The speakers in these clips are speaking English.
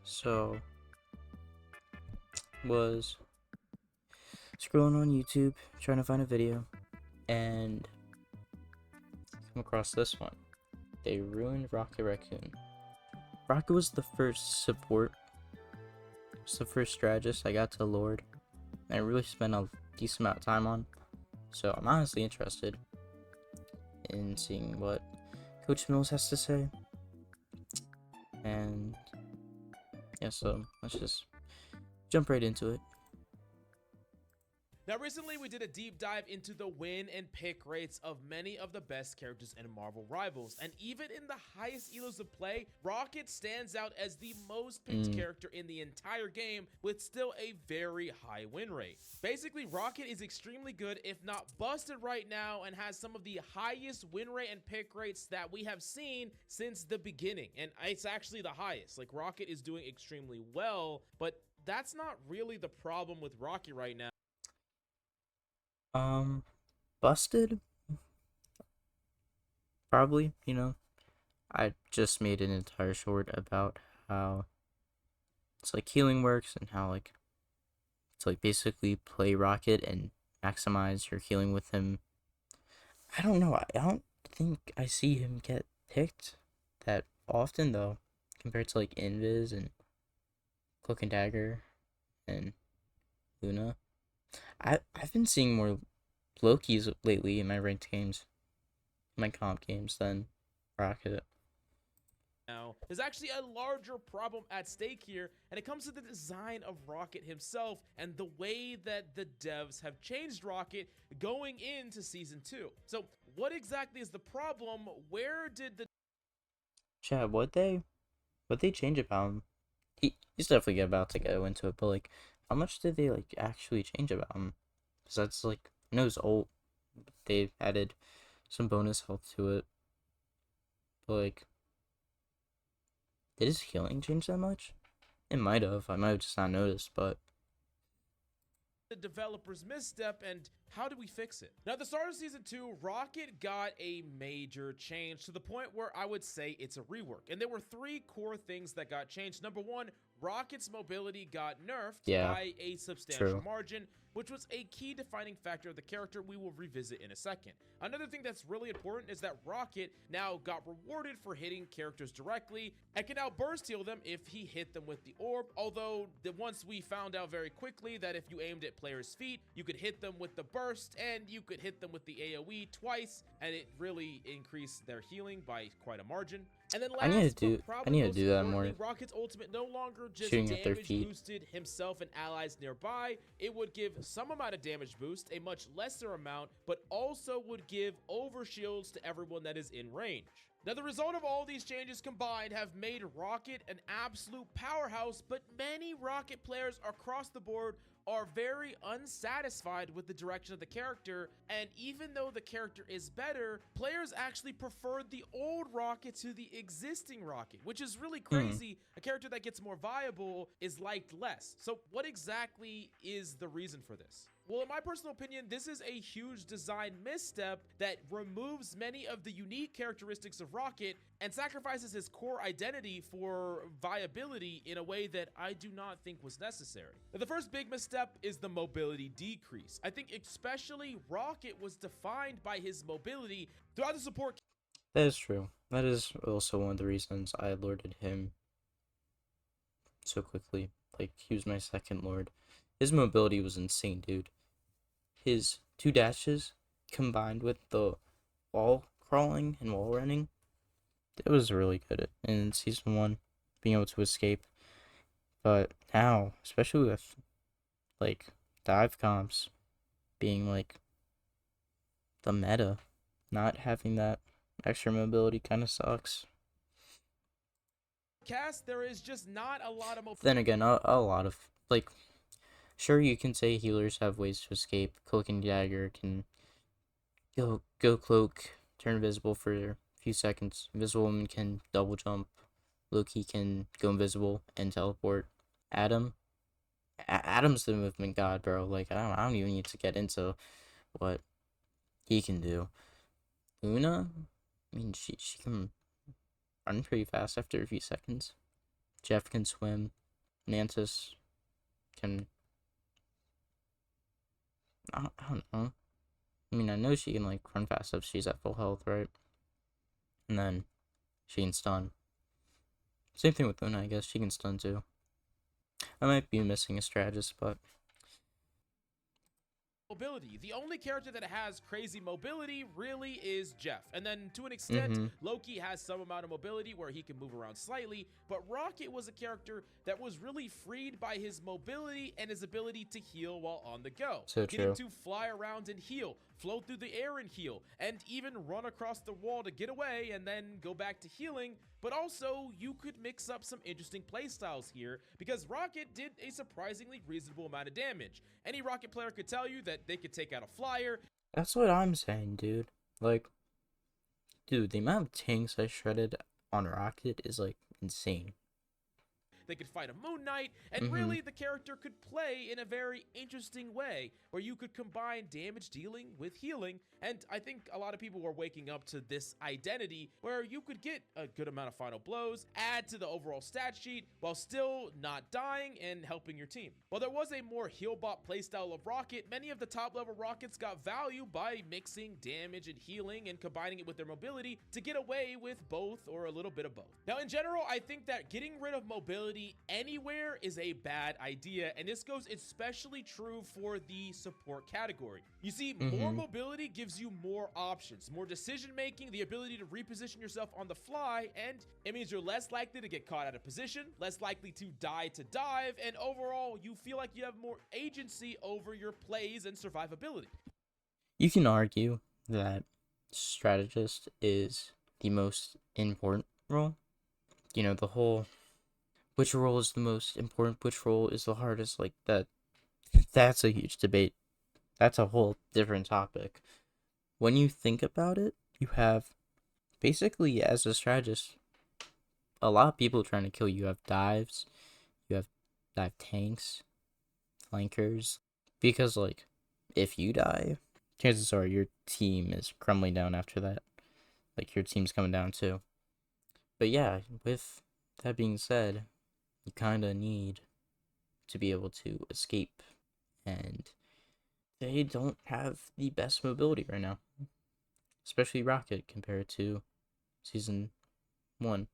So, was scrolling on YouTube trying to find a video and come across this one. They ruined Rocket Raccoon. Rocket was the first support, was the first strategist I got to Lord, and I really spent a decent amount of time on. So I'm honestly interested in seeing what Coach Mills has to say. And yeah, so let's just jump right into it. Now, recently we did a deep dive into the win and pick rates of many of the best characters in Marvel Rivals, and even in the highest elos of play, Rocket stands out as the most picked character in the entire game with still a very high win rate. Basically, Rocket is extremely good, if not busted right now, and has some of the highest win rate and pick rates that we have seen since the beginning, and it's actually the highest. Like, Rocket is doing extremely well, but that's not really the problem with Rocket right now. Busted? Probably, I just made an entire short about how it's like healing works and how like to like basically play Rocket and maximize your healing with him. I don't know. I don't think I see him get picked that often though, compared to like Invis and Cloak and Dagger and Luna. I've been seeing more Lokis lately in my ranked games, my comp games than Rocket. Now, there's actually a larger problem at stake here, and it comes to the design of Rocket himself and the way that the devs have changed Rocket going into Season 2. So, what exactly is the problem? Where did the Chad, what they change about him? He's definitely about to go into it, but like, how much did they like actually change about him? Because that's like, I know he's old. They added some bonus health to it, but like, did his healing change that much? It might have. I might have just not noticed, but developers misstep, and how do we fix it? Now, at the start of Season 2, Rocket got a major change to the point where I would say it's a rework. And there were three core things that got changed. Number one, Rocket's mobility got nerfed yeah, by a substantial true. margin, which was a key defining factor of the character we will revisit in a second. Another thing that's really important is that Rocket now got rewarded for hitting characters directly and can now burst heal them if he hit them with the orb, although once we found out very quickly that if you aimed at players' feet, you could hit them with the burst and you could hit them with the AoE twice, and it really increased their healing by quite a margin. And then last but I probably need to most do that more. importantly, Rocket's ultimate no longer just Shooting at their damage feet. boosted himself and allies nearby. It would give some amount of damage boost, a much lesser amount, but also would give overshields to everyone that is in range. Now, the result of all these changes combined have made Rocket an absolute powerhouse, but many Rocket players across the board are very unsatisfied with the direction of the character, and even though the character is better, players actually preferred the old Rocket to the existing Rocket, which is really crazy. A character that gets more viable is liked less. So what exactly is the reason for this? Well, in my personal opinion, this is a huge design misstep that removes many of the unique characteristics of Rocket and sacrifices his core identity for viability in a way that I do not think was necessary. Now, the first big misstep is the mobility decrease. I think especially Rocket was defined by his mobility throughout the support. That is true. That is also one of the reasons I lorded him so quickly. Like, he was my second lord. His mobility was insane, dude. His two dashes combined with the wall crawling and wall running, it was really good in Season 1, being able to escape. But now, especially with, like, dive comps being, like, the meta, not having that extra mobility kind of sucks. There is just not a lot of Then again, a lot of, like, sure, you can say healers have ways to escape. Cloak and Dagger can go cloak, turn invisible for a few seconds. Invisible Woman can double jump. Loki can go invisible and teleport. Adam, Adam's the movement god, bro. Like, I don't even need to get into what he can do. Luna, I mean, she can run pretty fast after a few seconds. Jeff can swim. Mantis can. I don't know. I mean, I know she can like run fast if she's at full health, right? And then she can stun. Same thing with Luna, I guess. She can stun too. I might be missing a strategist, but mobility. The only character that has crazy mobility really is Jeff. And then to an extent, mm-hmm. Loki has some amount of mobility where he can move around slightly, but Rocket was a character that was really freed by his mobility and his ability to heal while on the go. So Getting true. to fly around and heal, float through the air and heal, and even run across the wall to get away and then go back to healing. But also, you could mix up some interesting playstyles here because Rocket did a surprisingly reasonable amount of damage. Any Rocket player could tell you that they could take out a flyer. That's what I'm saying, dude. Like, dude, the amount of tanks I shredded on Rocket is like insane. They could fight a Moon Knight, and mm-hmm. really the character could play in a very interesting way where you could combine damage dealing with healing. And I think a lot of people were waking up to this identity where you could get a good amount of final blows, add to the overall stat sheet while still not dying and helping your team. While there was a more heal bot playstyle of Rocket, many of the top level Rockets got value by mixing damage and healing and combining it with their mobility to get away with both or a little bit of both. Now in general, I think that getting rid of mobility anywhere is a bad idea, and this goes especially true for the support category. You see, more mobility gives you more options, more decision making, the ability to reposition yourself on the fly, and it means you're less likely to get caught out of position, less likely to die to dive, and overall you feel like you have more agency over your plays and survivability. You can argue that strategist is the most important role. You know, the whole which role is the most important, which role is the hardest, like that's a huge debate. That's a whole different topic. When you think about it, you have basically, as a strategist, a lot of people trying to kill you. You have dives, you have dive tanks, flankers, because like if you die, chances are your team is crumbling down after that. Like your team's coming down too. But yeah, with that being said, you kind of need to be able to escape, and they don't have the best mobility right now, especially Rocket compared to season 1.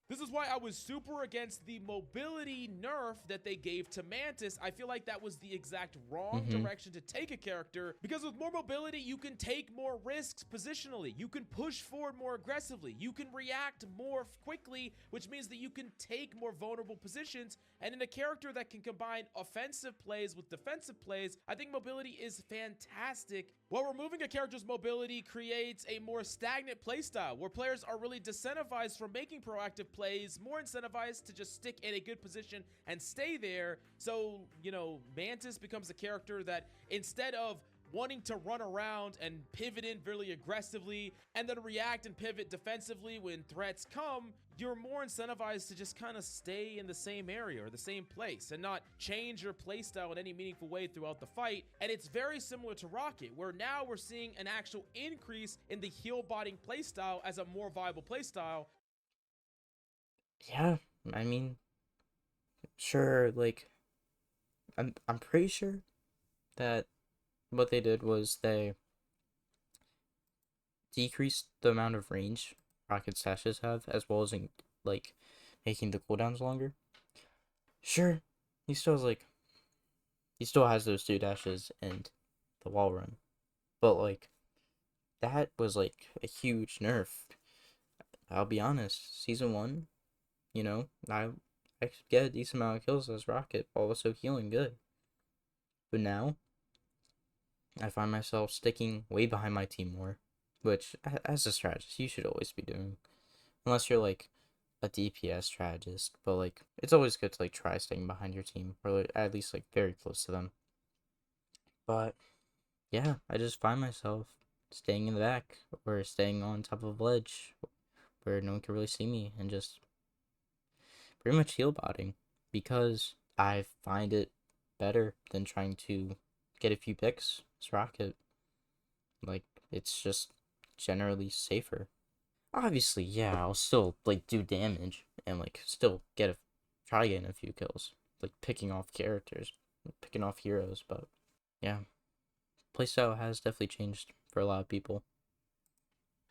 This is why I was super against the mobility nerf that they gave to Mantis. I feel like that was the exact wrong direction to take a character, because with more mobility, you can take more risks positionally. You can push forward more aggressively. You can react more quickly, which means that you can take more vulnerable positions. And in a character that can combine offensive plays with defensive plays, I think mobility is fantastic. While removing a character's mobility creates a more stagnant playstyle where players are really disincentivized from making proactive plays, more incentivized to just stick in a good position and stay there. So, you know, Mantis becomes a character that instead of wanting to run around and pivot in really aggressively and then react and pivot defensively when threats come, you're more incentivized to just kind of stay in the same area or the same place and not change your playstyle in any meaningful way throughout the fight. And it's very similar to Rocket, where now we're seeing an actual increase in the heal botting playstyle as a more viable playstyle. Yeah, I mean, sure, like, I'm pretty sure that what they did was they decreased the amount of range Rocket stashes have, as well as like making the cooldowns longer. Sure, he still has those 2 dashes and the wall run, but like that was like a huge nerf. I'll be honest, season 1, you know, I could get a decent amount of kills as Rocket while also healing good, but now I find myself sticking way behind my team more, which, as a strategist, you should always be doing. Unless you're, like, a DPS strategist, but, like, it's always good to, like, try staying behind your team, or like, at least, like, very close to them. But, yeah, I just find myself staying in the back, or staying on top of a ledge, where no one can really see me, and just pretty much heal botting, because I find it better than trying to get a few picks as Rocket. Like, it's just generally safer. Obviously, yeah, I'll still like do damage and like still try getting a few kills, like picking off characters, picking off heroes. But yeah, playstyle has definitely changed for a lot of people.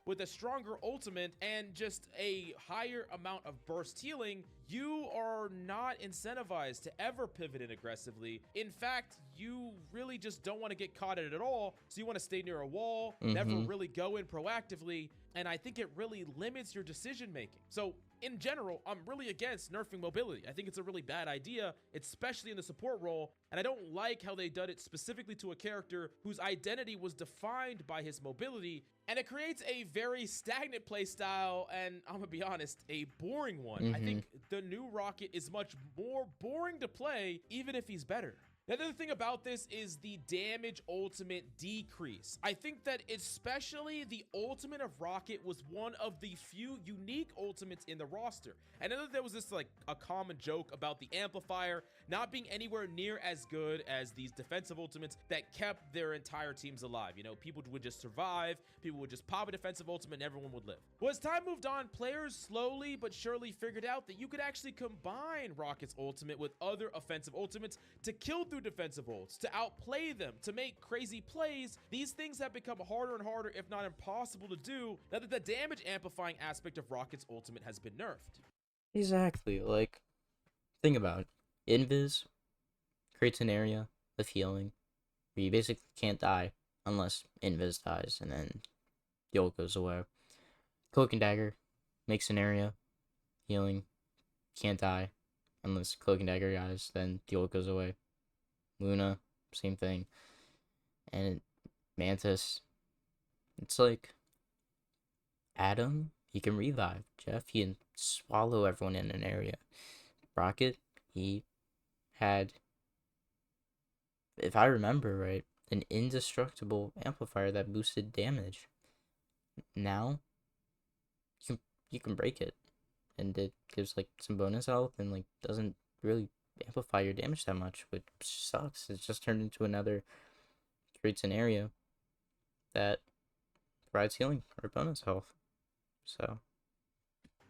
With a stronger ultimate and just a higher amount of burst healing, you are not incentivized to ever pivot in aggressively. In fact, you really just don't want to get caught in it at all, so you want to stay near a wall, never Mm-hmm. really go in proactively, and I think it really limits your decision making. So in general, I'm really against nerfing mobility. I think it's a really bad idea, especially in the support role, and I don't like how they done it specifically to a character whose identity was defined by his mobility, and it creates a very stagnant playstyle, and I'm gonna be honest, a boring one. I Mm-hmm. think the new Rocket is much more boring to play, even if he's better. The other thing about this is the damage ultimate decrease. I think that especially the ultimate of Rocket was one of the few unique ultimates in the roster. I know that there was this like a common joke about the amplifier not being anywhere near as good as these defensive ultimates that kept their entire teams alive. You know, people would just survive, people would just pop a defensive ultimate and everyone would live. Well, as time moved on, players slowly but surely figured out that you could actually combine Rocket's ultimate with other offensive ultimates to kill through defensive ults, to outplay them, to make crazy plays. These things have become harder and harder, if not impossible to do, now that the damage amplifying aspect of Rocket's ultimate has been nerfed. Exactly. Like, think about it. Invis creates an area of healing where you basically can't die unless Invis dies, and then the ult goes away. Cloak and Dagger makes an area healing, can't die unless Cloak and Dagger dies, then the ult goes away. Luna, same thing. And Mantis, it's like Adam, he can revive. Jeff, he can swallow everyone in an area. Rocket, he had, if I remember right, an indestructible amplifier that boosted damage. Now, you can break it, and it gives like some bonus health and like doesn't really amplify your damage that much, which sucks. It's just turned into another creates an area that provides healing or bonus health. So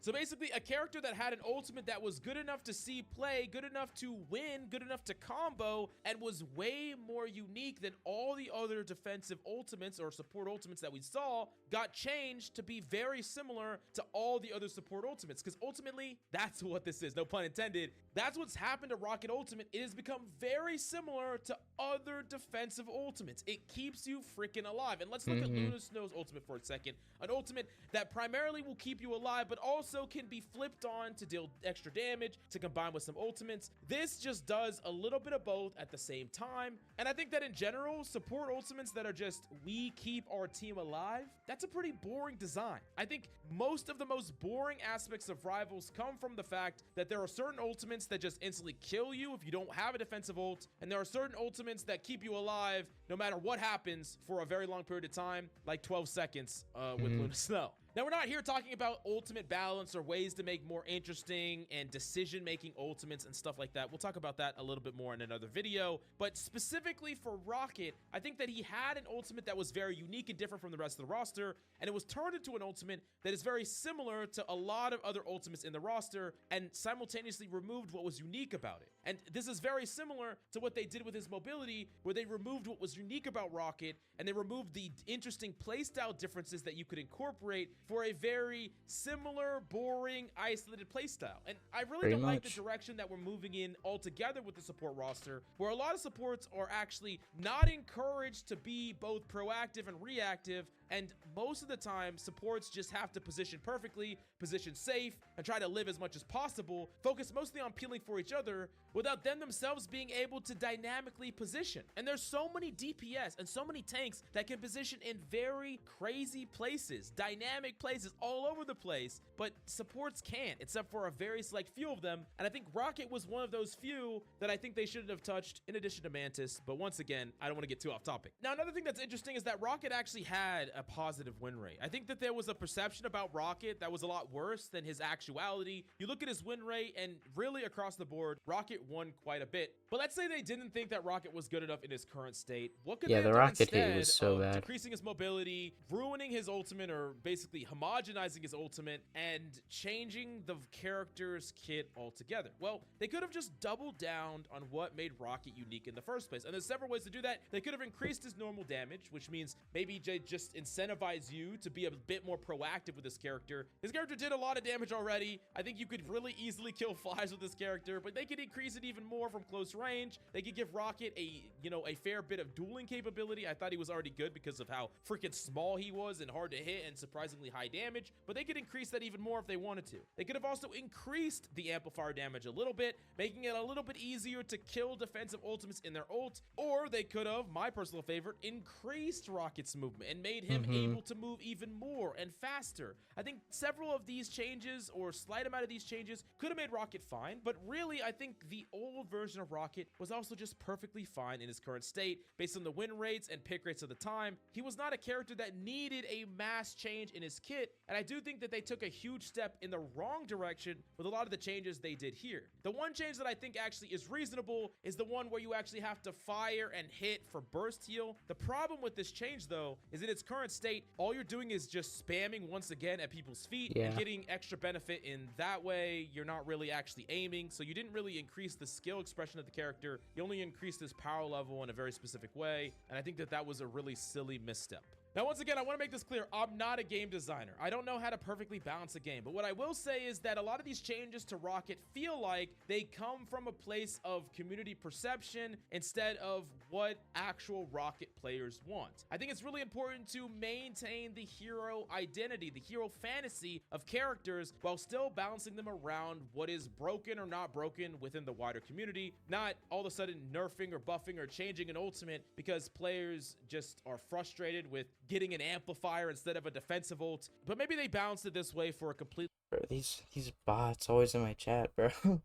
So basically, a character that had an ultimate that was good enough to see play, good enough to win, good enough to combo, and was way more unique than all the other defensive ultimates or support ultimates that we saw, got changed to be very similar to all the other support ultimates. Because ultimately, that's what this is, no pun intended. That's what's happened to Rocket Ultimate. It has become very similar to other defensive ultimates. It keeps you freaking alive. And let's look at Luna Snow's ultimate for a second. An ultimate that primarily will keep you alive, but also can be flipped on to deal extra damage, to combine with some ultimates. This just does a little bit of both at the same time. And I think that in general, support ultimates that are just, we keep our team alive, that's a pretty boring design. I think most of the most boring aspects of Rivals come from the fact that there are certain ultimates that just instantly kill you if you don't have a defensive ult, and there are certain ultimates that keep you alive no matter what happens for a very long period of time, like 12 seconds with Luna Snow. Now, we're not here talking about ultimate balance or ways to make more interesting and decision-making ultimates and stuff like that. We'll talk about that a little bit more in another video. But specifically for Rocket, I think that he had an ultimate that was very unique and different from the rest of the roster, and it was turned into an ultimate that is very similar to a lot of other ultimates in the roster and simultaneously removed what was unique about it. And this is very similar to what they did with his mobility, where they removed what was unique about Rocket, and they removed the interesting playstyle differences that you could incorporate for a very similar, boring, isolated playstyle. And I really pretty don't like the much. direction that we're moving in altogether with the support roster, where a lot of supports are actually not encouraged to be both proactive and reactive, and most of the time, supports just have to position perfectly, position safe, and try to live as much as possible, focus mostly on peeling for each other, without them themselves being able to dynamically position. And there's so many DPS and so many tanks that can position in very crazy places, dynamic places all over the place, but supports can't, except for a very select few of them. And I think Rocket was one of those few that I think they shouldn't have touched, in addition to Mantis. But once again, I don't want to get too off topic. Now, another thing that's interesting is that Rocket actually had a positive win rate. I think that there was a perception about Rocket that was a lot worse than his actuality. You look at his win rate, and really across the board, Rocket won quite a bit. But let's say they didn't think that Rocket was good enough in his current state. What could they Yeah, have the done rocket hit instead was so of bad. decreasing his mobility, ruining his ultimate, or basically homogenizing his ultimate, and changing the character's kit altogether? Well, they could have just doubled down on what made Rocket unique in the first place. And there's several ways to do that. They could have increased his normal damage, which means maybe they just incentivize you to be a bit more proactive with this character. His character did a lot of damage already. I think you could really easily kill flies with this character, but they could increase it even more from close range. They could give Rocket a fair bit of dueling capability. I thought he was already good because of how freaking small he was and hard to hit and surprisingly high damage, but they could increase that even more if they wanted to. They could have also increased the amplifier damage a little bit, making it a little bit easier to kill defensive ultimates in their ult, or they could have, my personal favorite, increased Rocket's movement and made him able to move even more and faster. I think several of these changes, or slight amount of these changes, could have made Rocket fine, but really I think the old version of Rocket was also just perfectly fine in his current state. Based on the win rates and pick rates of the time, he was not a character that needed a mass change in his kit, and I do think that they took a huge step in the wrong direction with a lot of the changes they did here. The one change that I think actually is reasonable is the one where you actually have to fire and hit for burst heal. The problem with this change, though, is in its current state, all you're doing is just spamming once again at people's feet and getting extra benefit in that way. You're not really actually aiming, so you didn't really increase the skill expression of the character. You only increased his power level in a very specific way, and I think that that was a really silly misstep. Now, once again, I want to make this clear. I'm not a game designer. I don't know how to perfectly balance a game, but what I will say is that a lot of these changes to Rocket feel like they come from a place of community perception instead of what actual Rocket players want. I think it's really important to maintain the hero identity, the hero fantasy of characters, while still balancing them around what is broken or not broken within the wider community, not all of a sudden nerfing or buffing or changing an ultimate because players just are frustrated with getting an amplifier instead of a defensive ult. But maybe they balanced it this way for a complete... Bro, these bots always in my chat, bro.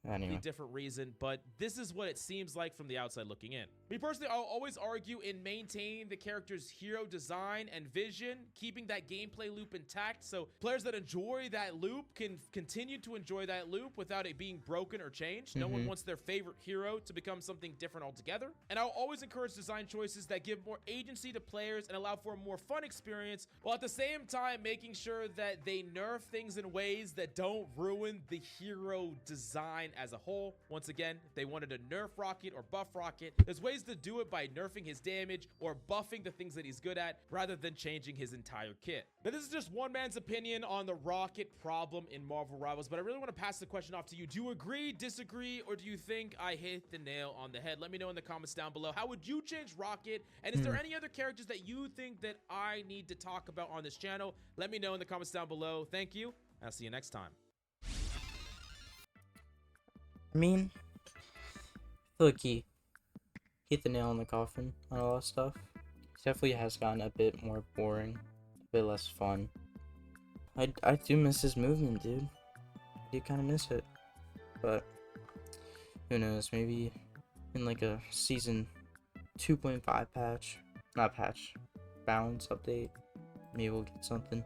Anyway. different reason, but this is what it seems like from the outside looking in. Me personally, I'll always argue in maintaining the character's hero design and vision, keeping that gameplay loop intact, so players that enjoy that loop can continue to enjoy that loop without it being broken or changed. No one wants their favorite hero to become something different altogether. And I'll always encourage design choices that give more agency to players and allow for a more fun experience, while at the same time making sure that they nerf things in ways that don't ruin the hero design as a whole. Once again, if they wanted to nerf Rocket or buff Rocket, there's ways to do it by nerfing his damage or buffing the things that he's good at rather than changing his entire kit. Now, this is just one man's opinion on the Rocket problem in Marvel Rivals, but I really want to pass the question off to you. Do you agree, disagree, or do you think I hit the nail on the head? Let me know in the comments down below. How would you change Rocket? And is there any other characters that you think that I need to talk about on this channel? Let me know in the comments down below. Thank you. I'll see you next time. I mean, I feel like he hit the nail on the coffin on a lot of stuff. He definitely has gotten a bit more boring, a bit less fun. I do miss his movement, dude. I do kind of miss it. But, who knows, maybe in like a season 2.5 patch, not patch, balance update, maybe we'll get something.